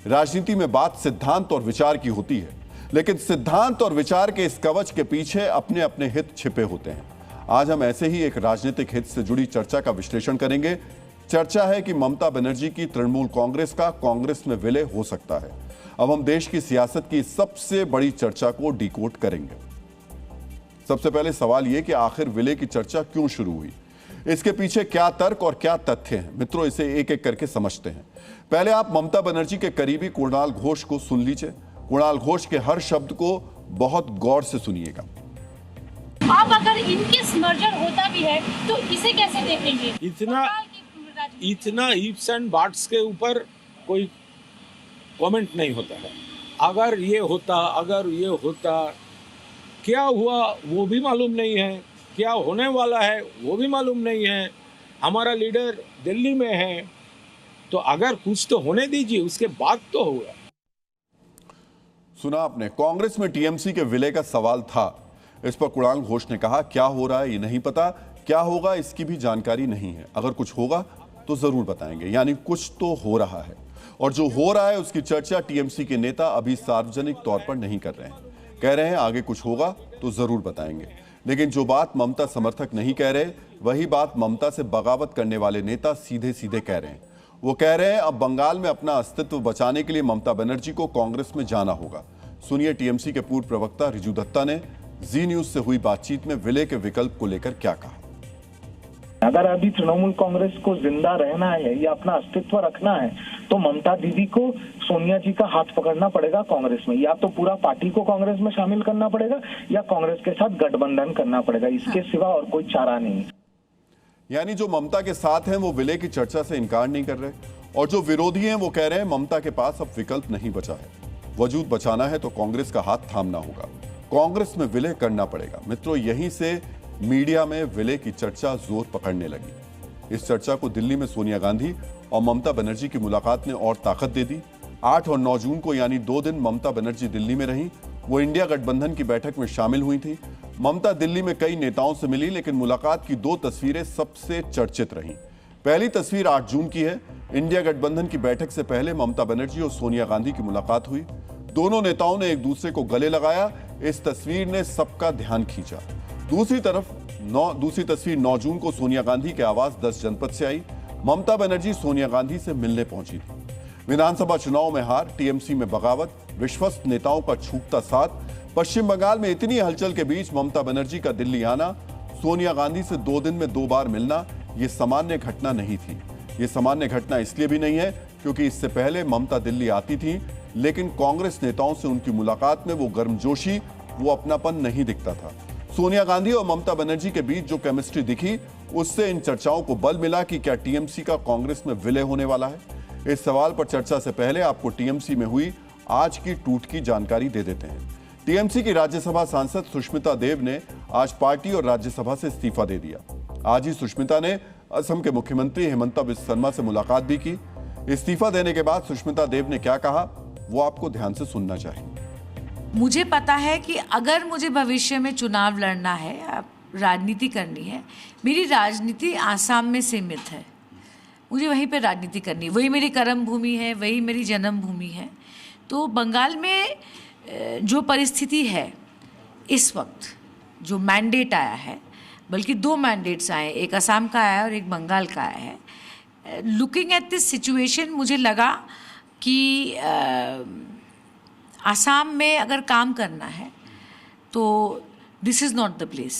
राजनीति में बात सिद्धांत और विचार की होती है, लेकिन सिद्धांत और विचार के इस कवच के पीछे अपने अपने हित छिपे होते हैं। आज हम ऐसे ही एक राजनीतिक हित से जुड़ी चर्चा का विश्लेषण करेंगे। चर्चा है कि ममता बनर्जी की तृणमूल कांग्रेस का कांग्रेस में विलय हो सकता है। अब हम देश की सियासत की सबसे बड़ी चर्चा को डिकोड करेंगे। सबसे पहले सवाल यह कि आखिर विलय की चर्चा क्यों शुरू हुई, इसके पीछे क्या तर्क और क्या तथ्य हैं। मित्रों, इसे एक एक करके समझते हैं। पहले आप ममता बनर्जी के करीबी कुणाल घोष को सुन लीजिए। कुणाल घोष के हर शब्द को बहुत गौर से सुनिएगा। आप अगर इनके मर्जर होता भी है तो इसे कैसे देखेंगे? इतना ईप्स एंड बाट्स के ऊपर कोई कमेंट नहीं होता है। अगर ये होता, क्या हुआ वो भी मालूम नहीं है, क्या होने वाला है वो भी मालूम नहीं है। हमारा लीडर दिल्ली में है, तो अगर कुछ तो होने दीजिए, उसके बाद तो होगा। सुना आपने, कांग्रेस में टीएमसी के विलय का सवाल था। इस पर कुणाल घोष ने कहा, क्या हो रहा है ये नहीं पता, क्या होगा इसकी भी जानकारी नहीं है। अगर कुछ होगा तो जरूर बताएंगे। यानी कुछ तो हो रहा है, और जो हो रहा है उसकी चर्चा टीएमसी के नेता अभी सार्वजनिक तौर पर नहीं कर रहे हैं। कह रहे हैं आगे कुछ होगा तो जरूर बताएंगे, लेकिन जो बात ममता समर्थक नहीं कह रहे, वही बात ममता से बगावत करने वाले नेता सीधे सीधे कह रहे हैं। वो कह रहे हैं अब बंगाल में अपना अस्तित्व बचाने के लिए ममता बनर्जी को कांग्रेस में जाना होगा। सुनिए टीएमसी के पूर्व प्रवक्ता रिजू दत्ता ने जी न्यूज से हुई बातचीत में विलय के विकल्प को लेकर क्या कहा। अगर अभी तृणमूल कांग्रेस को जिंदा रहना है या अपना अस्तित्व रखना है तो ममता दीदी को सोनिया जी का हाथ पकड़ना पड़ेगा कांग्रेस में। या तो पूरा पार्टी को कांग्रेस में शामिल करना पड़ेगा या कांग्रेस के साथ गठबंधन करना पड़ेगा। इसके सिवा और कोई चारा नहीं। यानी जो ममता के साथ हैं वो विलय की चर्चा से इनकार नहीं कर रहे, और जो विरोधी हैं वो कह रहे हैं ममता के पास अब विकल्प नहीं बचा है। वजूद बचाना है तो कांग्रेस का हाथ थामना होगा, कांग्रेस में विलय करना पड़ेगा। मित्रों, यहीं से मीडिया में विलय की चर्चा जोर पकड़ने लगी। इस चर्चा को दिल्ली में सोनिया गांधी और ममता बनर्जी की मुलाकात ने और ताकत दे दी। 8 और 9 जून को यानी 2 दिन ममता बनर्जी दिल्ली में रहीं। वो इंडिया गठबंधन की बैठक में शामिल हुई थी। ममता दिल्ली में कई नेताओं से मिली, लेकिन मुलाकात की 2 तस्वीरें सबसे चर्चित रहीं। पहली तस्वीर 8 जून की है। इंडिया गठबंधन की बैठक से पहले ममता बनर्जी और सोनिया गांधी की मुलाकात हुई। दोनों नेताओं ने एक दूसरे को गले लगाया। इस तस्वीर ने सबका ध्यान खींचा। दूसरी तस्वीर 9 जून को सोनिया गांधी के आवास 10 जनपद से आई। ममता बनर्जी सोनिया गांधी से मिलने पहुंची थी। विधानसभा चुनाव में हार, टीएमसी में बगावत, विश्वस्त नेताओं का छूटता साथ। पश्चिम बंगाल में इतनी हलचल के बीच ममता बनर्जी का दिल्ली आना, सोनिया गांधी से 2 दिन में 2 बार मिलना, यह सामान्य घटना नहीं थी। यह सामान्य घटना इसलिए भी नहीं है क्योंकि इससे पहले ममता दिल्ली आती थी, लेकिन कांग्रेस नेताओं से उनकी मुलाकात में वो गर्मजोशी, वो अपनापन नहीं दिखता था। सोनिया गांधी और ममता बनर्जी के बीच जो केमिस्ट्री दिखी, उससे इन चर्चाओं को बल मिला कि क्या टीएमसी का कांग्रेस में विलय होने वाला है। इस सवाल पर चर्चा से पहले आपको टीएमसी में हुई आज की टूट की जानकारी दे देते हैं। टीएमसी की राज्यसभा सांसद सुष्मिता देव ने आज पार्टी और राज्यसभा से इस्तीफा दे दिया। आज ही सुष्मिता ने असम के मुख्यमंत्री हेमंता बिस्वा शर्मा से मुलाकात भी की। इस्तीफा देने के बाद सुष्मिता देव ने क्या कहा, वो आपको ध्यान से सुनना चाहिए। मुझे पता है कि अगर मुझे भविष्य में चुनाव लड़ना है, राजनीति करनी है, मेरी राजनीति आसाम में सीमित है। मुझे वहीं पे राजनीति करनी, वही मेरी कर्म भूमि है, वही मेरी जन्मभूमि है। तो बंगाल में जो परिस्थिति है इस वक्त, जो मैंडेट आया है, बल्कि 2 मैंडेट्स आए, एक असम का आया और एक बंगाल का आया है। लुकिंग एट दिस सिचुएशन, मुझे लगा कि आसाम में अगर काम करना है तो this is not the place,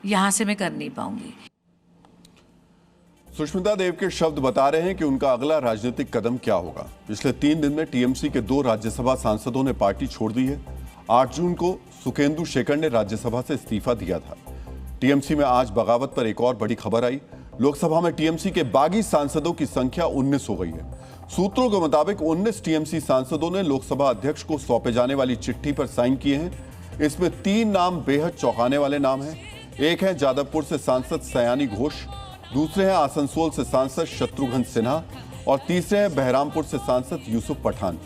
यहाँ से मैं कर नहीं पाऊंगी। सुष्मिता देव के शब्द बता रहे हैं कि उनका अगला राजनीतिक कदम क्या होगा। पिछले 3 दिन में टीएमसी के 2 राज्यसभा सांसदों ने पार्टी छोड़ दी है। 8 जून को सुखेंदु शेखर ने राज्यसभा से इस्तीफा दिया था। टीएमसी में आज बगावत पर एक और बड़ी खबर आई। लोकसभा में टीएमसी के बागी सांसदों की संख्या 19 हो गई है। सूत्रों के मुताबिक 19 टीएमसी सांसदों ने लोकसभा अध्यक्ष को सौंपे जाने वाली चिट्ठी पर साइन किए हैं। इसमें 3 नाम बेहद चौंकाने वाले नाम हैं। एक है जादवपुर से सांसद सयानी घोष, दूसरे हैं आसनसोल से सांसद शत्रुघ्न सिन्हा और तीसरे हैं बहरामपुर से सांसद यूसुफ पठान।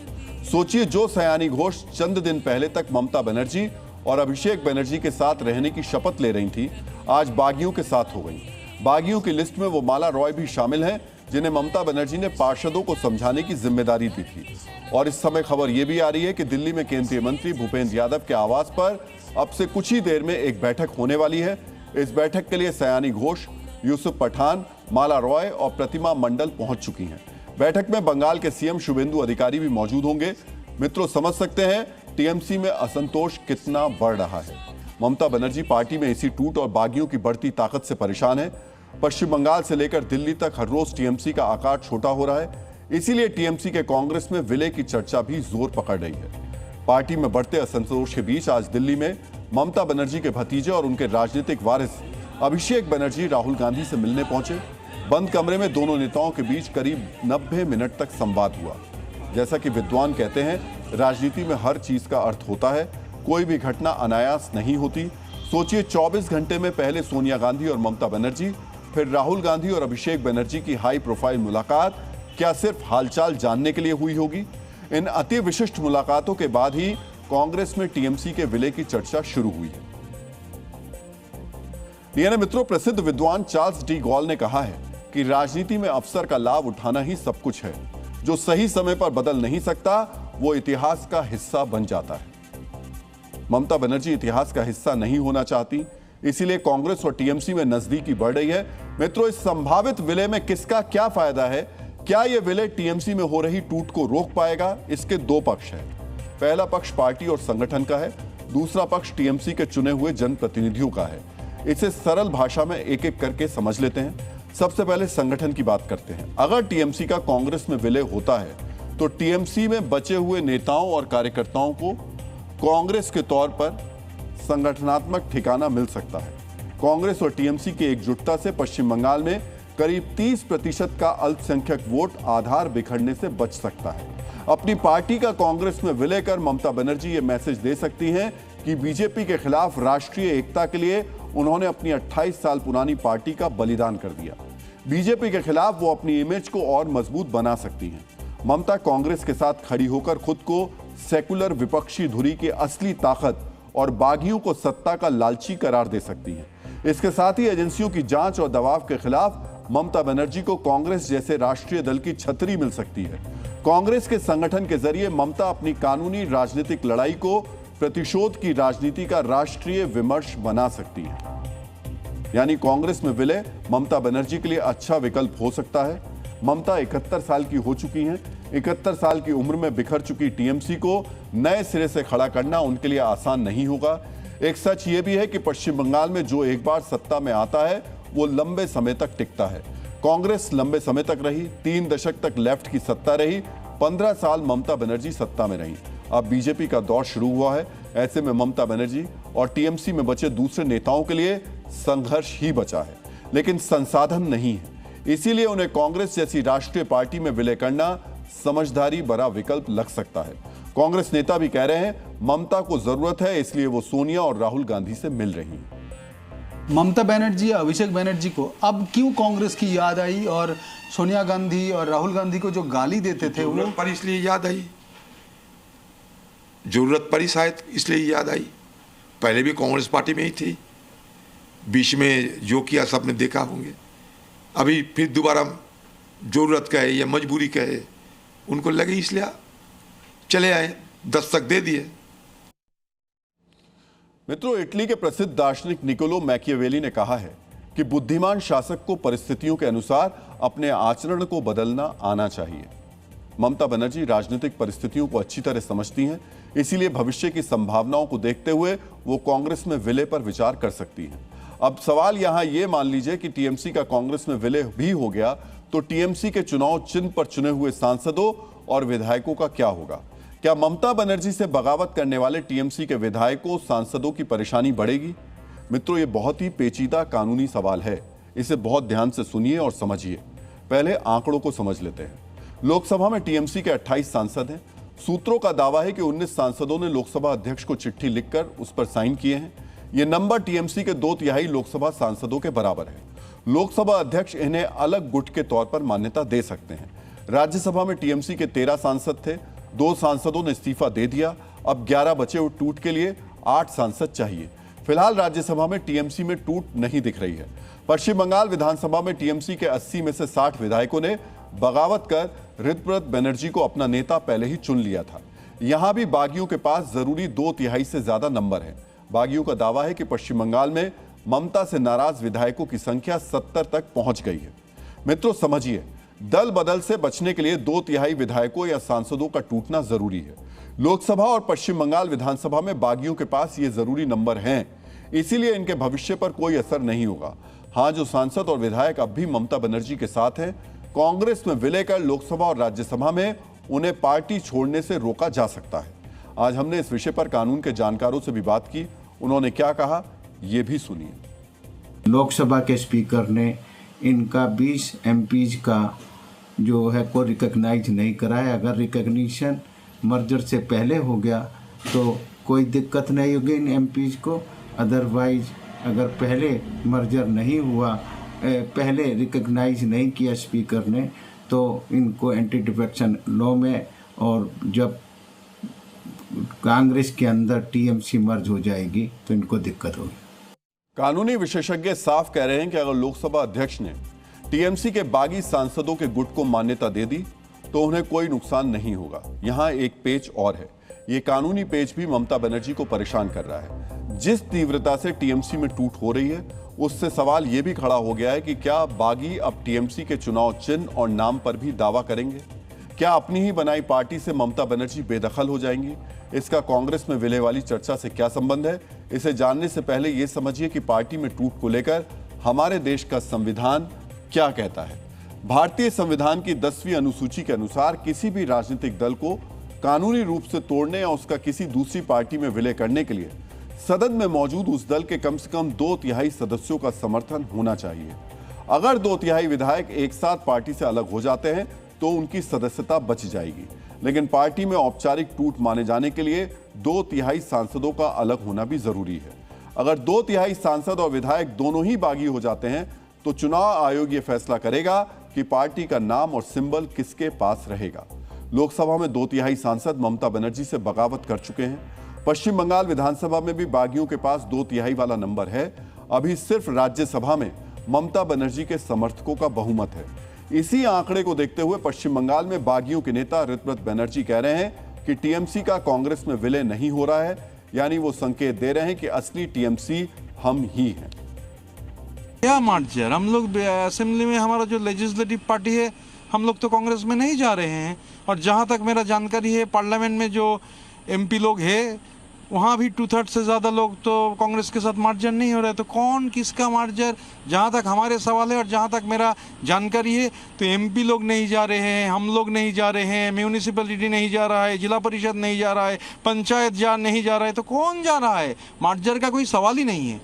सोचिए, जो सयानी घोष चंद दिन पहले तक ममता बनर्जी और अभिषेक बनर्जी के साथ रहने की शपथ ले रही थी, आज बागियों के साथ हो गई। बागियों की लिस्ट में वो माला रॉय भी शामिल हैं, जिन्हें ममता बनर्जी ने पार्षदों को समझाने की जिम्मेदारी दी थी। और इस समय खबर यह भी आ रही है कि दिल्ली में केंद्रीय मंत्री भूपेंद्र यादव के आवास पर अब से कुछ ही देर में एक बैठक होने वाली है। इस बैठक के लिए सयानी घोष, यूसुफ पठान, माला रॉय और प्रतिमा मंडल पहुंच चुकी हैं। बैठक में बंगाल के सीएम शुभेंदु अधिकारी भी मौजूद होंगे। मित्रों, समझ सकते हैं टीएमसी में असंतोष कितना बढ़ रहा है। ममता बनर्जी पार्टी में इसी टूट और बागियों की बढ़ती ताकत से परेशान है। पश्चिम बंगाल से लेकर दिल्ली तक हर रोज टीएमसी का आकार छोटा हो रहा है। इसीलिए टीएमसी के कांग्रेस में विलय की चर्चा भी जोर पकड़ रही है। पार्टी में बढ़ते असंतोष के बीच आज दिल्ली में ममता बनर्जी के भतीजे और उनके राजनीतिक वारिस अभिषेक बनर्जी राहुल गांधी से मिलने पहुंचे। बंद कमरे में दोनों नेताओं के बीच करीब 90 मिनट तक संवाद हुआ। जैसा कि विद्वान कहते हैं, राजनीति में हर चीज का अर्थ होता है, कोई भी घटना अनायास नहीं होती। सोचिए, 24 घंटे में पहले सोनिया गांधी और ममता बनर्जी, फिर राहुल गांधी और अभिषेक बनर्जी की हाई प्रोफाइल मुलाकात क्या सिर्फ हालचाल जानने के लिए हुई होगी? इन अति विशिष्ट मुलाकातों के बाद ही कांग्रेस में टीएमसी के विलय की चर्चा शुरू हुई है। यानी मित्रों, प्रसिद्ध विद्वान चार्ल्स डी गॉल ने कहा है कि राजनीति में अवसर का लाभ उठाना ही सब कुछ है। जो सही समय पर बदल नहीं सकता, वो इतिहास का हिस्सा बन जाता है। ममता बनर्जी इतिहास का हिस्सा नहीं होना चाहती, इसीलिए कांग्रेस और टीएमसी में नजदीकी बढ़ रही है। मित्रों, इस संभावित विलय में किसका क्या फायदा है? क्या यह विलय टीएमसी में हो रही टूट को रोक पाएगा? इसके दो पक्ष हैं। पहला पक्ष पार्टी और संगठन का है, दूसरा पक्ष टीएमसी के चुने हुए जनप्रतिनिधियों का है। इसे सरल भाषा में एक एक करके समझ लेते हैं। सबसे पहले संगठन की बात करते हैं। अगर टीएमसी का कांग्रेस में विलय होता है तो टीएमसी में बचे हुए नेताओं और कार्यकर्ताओं को कांग्रेस के तौर पर संगठनात्मक ठिकाना मिल सकता है। कांग्रेस और टीएमसी की एकजुटता से पश्चिम बंगाल में करीब 30% का अल्पसंख्यक वोट आधार बिखरने से बच सकता है। अपनी पार्टी का कांग्रेस में विलय कर ममता बनर्जी ये मैसेज दे सकती हैं कि बीजेपी के खिलाफ राष्ट्रीय एकता के लिए उन्होंने अपनी 28 साल पुरानी पार्टी का बलिदान कर दिया। बीजेपी के खिलाफ वो अपनी इमेज को और मजबूत बना सकती हैं। ममता कांग्रेस के साथ खड़ी होकर खुद को सेकुलर विपक्षी धुरी की असली ताकत और बागियों को सत्ता का लालची करार दे सकती हैं। इसके साथ ही एजेंसियों की जांच और दबाव के खिलाफ ममता बनर्जी को कांग्रेस जैसे राष्ट्रीय दल की छतरी मिल सकती है। कांग्रेस के संगठन के जरिए ममता अपनी कानूनी राजनीतिक लड़ाई को प्रतिशोध की राजनीति का राष्ट्रीय विमर्श बना सकती है। यानी कांग्रेस में विलय ममता बनर्जी के लिए अच्छा विकल्प हो सकता है। ममता 71 साल की हो चुकी हैं। 71 साल की उम्र में बिखर चुकी टीएमसी को नए सिरे से खड़ा करना उनके लिए आसान नहीं होगा। एक सच ये भी है कि पश्चिम बंगाल में जो एक बार सत्ता में आता है वो लंबे समय तक टिकता है। कांग्रेस लंबे समय तक रही, 3 दशक तक लेफ्ट की सत्ता रही, 15 साल ममता बनर्जी सत्ता में रही। अब बीजेपी का दौर शुरू हुआ है। ऐसे में ममता बनर्जी और टीएमसी में बचे दूसरे नेताओं के लिए संघर्ष ही बचा है, लेकिन संसाधन नहीं है। इसीलिए उन्हें कांग्रेस जैसी राष्ट्रीय पार्टी में विलय करना समझदारी भरा विकल्प लग सकता है। कांग्रेस नेता भी कह रहे हैं ममता को जरूरत है, इसलिए वो सोनिया और राहुल गांधी से मिल रही हैं। ममता बनर्जी, अभिषेक बनर्जी को अब क्यों कांग्रेस की याद आई और सोनिया गांधी और राहुल गांधी को जो गाली देते थे वो पर इसलिए याद आई, जरूरत पड़ी शायद इसलिए याद आई। पहले भी कांग्रेस पार्टी में ही थी, बीच में जो किया सबने देखा होंगे। अभी फिर दोबारा जरूरत कहे या मजबूरी कहे, उनको लगे इसलिए चले आए, दस्तक दे दिए। मित्रों, इटली के प्रसिद्ध दार्शनिक निकोलो मैकियावेली ने कहा है कि बुद्धिमान शासक को परिस्थितियों के अनुसार अपने आचरण को बदलना आना चाहिए। ममता बनर्जी राजनीतिक परिस्थितियों को अच्छी तरह समझती हैं, इसीलिए भविष्य की संभावनाओं को देखते हुए वो कांग्रेस में विलय पर विचार कर सकती हैं। अब सवाल यहां यह मान लीजिए कि टीएमसी का कांग्रेस में विलय भी हो गया तो टीएमसी के चुनाव चिन्ह पर चुने हुए सांसदों और विधायकों का क्या होगा? क्या ममता बनर्जी से बगावत करने वाले टीएमसी के विधायकों, सांसदों की परेशानी बढ़ेगी? मित्रों, ये बहुत ही पेचीदा कानूनी सवाल है। इसे बहुत ध्यान से सुनिए और समझिए। पहले आंकड़ों को समझ लेते हैं। लोकसभा में टीएमसी के 28 सांसद हैं। सूत्रों का दावा है कि 19 सांसदों ने लोकसभा अध्यक्ष को चिट्ठी लिखकर उस पर साइन किए हैं। यह नंबर टीएमसी के 2/3 लोकसभा सांसदों के बराबर है। लोकसभा अध्यक्ष इन्हें अलग गुट के तौर पर मान्यता दे सकते हैं। राज्यसभा में टीएमसी के 13 सांसद थे, 2 सांसदों ने इस्तीफा दे दिया। अब 11 बचे हुए टूट के लिए 8 सांसद चाहिए। फिलहाल राज्यसभा में टीएमसी में टूट नहीं दिख रही है, पश्चिम बंगाल विधानसभा में टीएमसी के 80 में से 60 विधायकों ने बगावत कर ऋतव्रत बनर्जी को अपना नेता पहले ही चुन लिया था। यहां भी बागियों के पास जरूरी 2/3 से ज्यादा नंबर है। बागियों का दावा है कि पश्चिम बंगाल में ममता से नाराज विधायकों की संख्या 70 तक पहुंच गई है। मित्रों समझिए, दल बदल से बचने के लिए 2/3 विधायकों या सांसदों का टूटना जरूरी है। लोकसभा और पश्चिम बंगाल विधानसभा में बागियों के पास ये जरूरी नंबर हैं, इसीलिए इनके भविष्य पर कोई असर नहीं होगा। हाँ, जो सांसद और विधायक अब भी ममता बनर्जी के साथ हैं, कांग्रेस में विलय कर लोकसभा और राज्यसभा में उन्हें पार्टी छोड़ने से रोका जा सकता है। आज हमने इस विषय पर कानून के जानकारों से भी बात की। उन्होंने क्या कहा, ये भी सुनिए। लोकसभा के स्पीकर ने इनका 20 एमपीज का जो है को रिकॉग्नाइज नहीं कराया। अगर रिकॉग्निशन मर्जर से पहले हो गया तो कोई दिक्कत नहीं होगी इन एमपीज को। अदरवाइज अगर पहले मर्जर नहीं हुआ, पहले रिकॉग्नाइज नहीं किया स्पीकर ने, तो इनको एंटी डिफेक्शन लॉ में और जब कांग्रेस के अंदर टीएमसी मर्ज हो जाएगी तो इनको दिक्कत होगी। कानूनी विशेषज्ञ साफ कह रहे हैं कि अगर लोकसभा अध्यक्ष ने टीएमसी के बागी सांसदों के गुट को मान्यता दे दी तो उन्हें कोई नुकसान नहीं होगा। यहां एक पेच और है। ये कानूनी पेच भी ममता बनर्जी को परेशान कर रहा है। जिस तीव्रता से टीएमसी में टूट हो रही है, उससे सवाल यह भी खड़ा हो गया है कि क्या बागी अब टीएमसी के चुनाव चिन्ह और नाम पर भी दावा करेंगे? क्या अपनी ही बनाई पार्टी से ममता बनर्जी बेदखल हो जाएंगी? इसका कांग्रेस में विलय वाली चर्चा से क्या संबंध है? इसे जानने से पहले यह समझिए कि पार्टी में टूट को लेकर हमारे देश का संविधान क्या कहता है। भारतीय संविधान की 10वीं अनुसूची के अनुसार किसी भी राजनीतिक दल को कानूनी रूप से तोड़ने या उसका किसी दूसरी पार्टी में विलय करने के लिए सदन में मौजूद उस दल के कम से कम 2/3 सदस्यों का समर्थन होना चाहिए। अगर 2/3 विधायक एक साथ पार्टी से अलग हो जाते हैं तो उनकी सदस्यता बच जाएगी, लेकिन पार्टी में औपचारिक टूट माने जाने के लिए 2/3 सांसदों का अलग होना भी जरूरी है। अगर 2/3 सांसद और विधायक दोनों ही बागी हो जाते हैं तो चुनाव आयोग यह फैसला करेगा कि पार्टी का नाम और सिंबल किसके पास रहेगा। लोकसभा में 2/3 सांसद ममता बनर्जी से बगावत कर चुके हैं। पश्चिम बंगाल विधानसभा में भी बागियों के पास 2/3 वाला नंबर है। अभी सिर्फ राज्यसभा में ममता बनर्जी के समर्थकों का बहुमत है। इसी आंकड़े को देखते हुए पश्चिम बंगाल में बागियों के नेता ऋतव्रत बनर्जी कह रहे हैं कि टीएमसी का कांग्रेस में विलय नहीं हो रहा है, यानी वो संकेत दे रहे हैं कि असली टीएमसी हम ही हैं। क्या मार्जर, हम लोग असेंबली में हमारा जो लेजिस्लेटिव पार्टी है, हम लोग तो कांग्रेस में नहीं जा रहे हैं। और जहां तक मेरा जानकारी है, पार्लियामेंट में जो एमपी लोग हैं वहाँ भी 2/3 से ज़्यादा लोग तो कांग्रेस के साथ मार्जर नहीं हो रहे। तो कौन किसका मार्जर, जहाँ तक हमारे सवाल है और जहाँ तक मेरा जानकारी है तो एमपी लोग नहीं जा रहे हैं, हम लोग नहीं जा रहे हैं, म्यूनिसिपैलिटी नहीं जा रहा है, जिला परिषद नहीं जा रहा है, पंचायत नहीं जा रहा है, तो कौन जा रहा है? मार्जर का कोई सवाल ही नहीं है।